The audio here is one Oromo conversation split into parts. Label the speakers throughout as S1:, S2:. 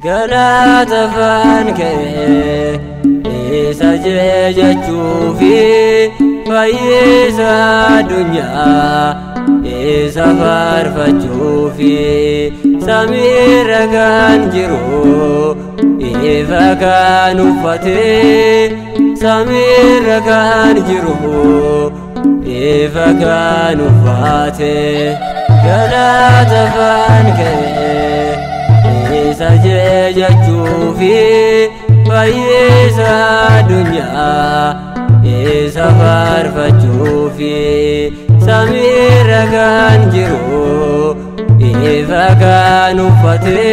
S1: galata fanke isa jechuufi fayyisa addunyaa isa faarfachuufi samiirra kan jiru ifa kan uffate samiirra kan jiru ifa kan uffate galata fanke isa jechuufi fayyisa addunyaa isa faarfachuufi samiirra kan jiru ifa kan uffate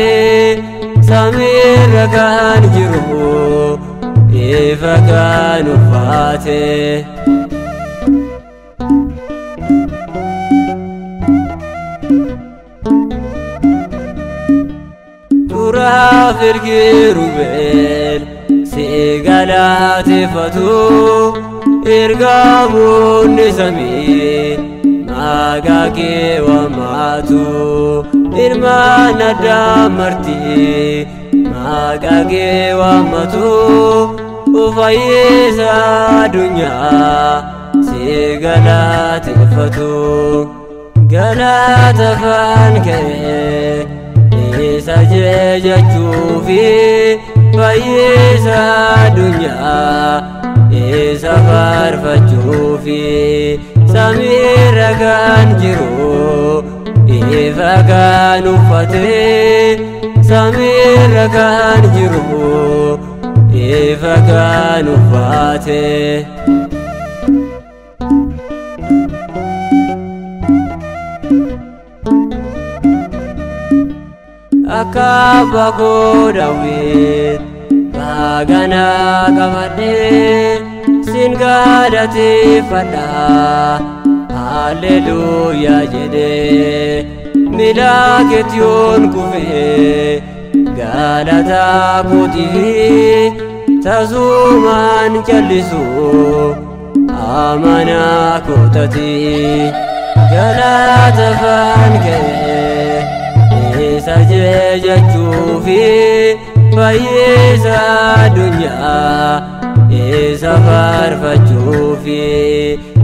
S1: samiirra kan jiru ifa kan uffate Firgi Rubel si galateeffatu ergamoonni samii maqaa kee waammatu ilmaan Addaam marti maqaa kee waammatu fayyisa addunyaa si galateeffatu galata fanke isa jechuufi fayyisa addunyaa isa faarfachuufi samiirra kan jiru ifa kan uffate samiirra kan jiru ifa kan uffate Akaba Dawid bagana qabadhe sin galateeffadha haleluuyaa jedhe milaaketiyoon kufe galata kootiif tasumaan callisu amana kootati galata fanke isa jechuufi fayyisa addunyaa isa faarfachuufi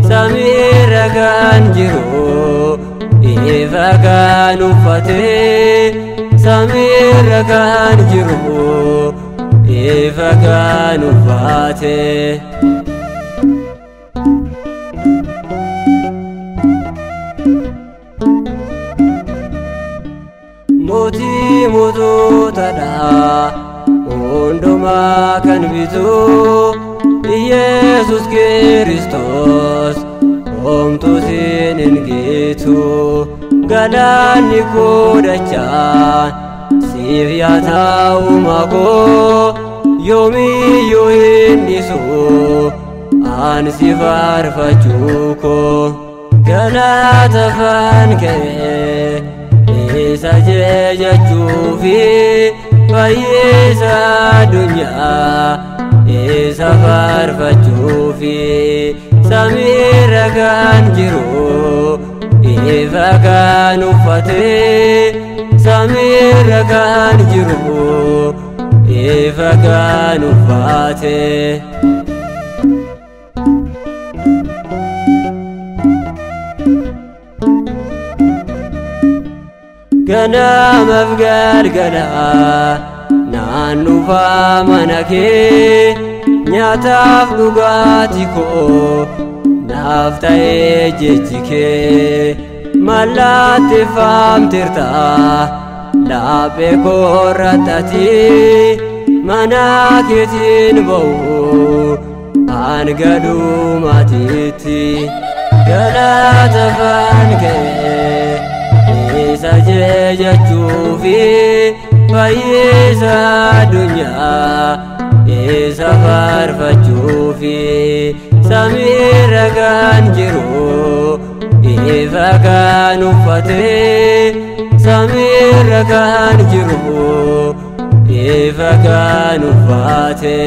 S1: samiirra kan jiru ifa kan uffate samiirra kan jiru ifa kan uffate Moti moototadha hundumaa kan bitu Yesus Kristos homtuu sin hin gitu galanni koo dachaan siif yaa ta'u makoo yoomiyyuu hin dhiisu an si faarfachuu koo galata fanke isa jechuufi fayyisa addunyaa isa faarfachuufi samiirra kan jiru ifa kan uffate samiirra kan jiru ifa kan uffate ganamaaf galgala naan dhufa mana kee nyaataaf dhugaatii koo naaf ta'ee jechi kee mallatteeffamteerta laphee koo irratti mana keetiin ba'u hanga dhumaatiitti galata fanke isa jechuufi fayyisa addunyaa isa faarfachuufi samiirra kan jiru ifa kan uffate samiirra kan jiru ifa kan uffate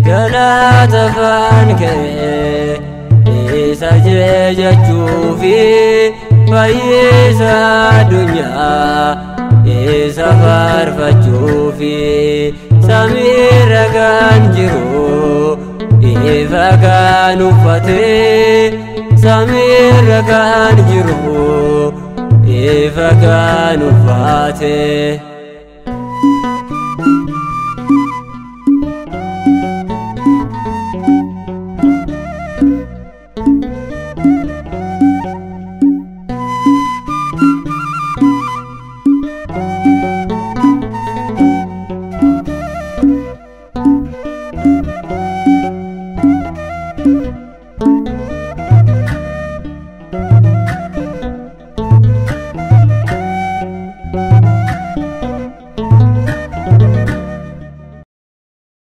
S1: galata afaan kee isa jechuufi fayyisa addunyaa isa faarfachuufi samiirra kan jiru ifa kan uffate samiirra kan jiru ifa kan uffate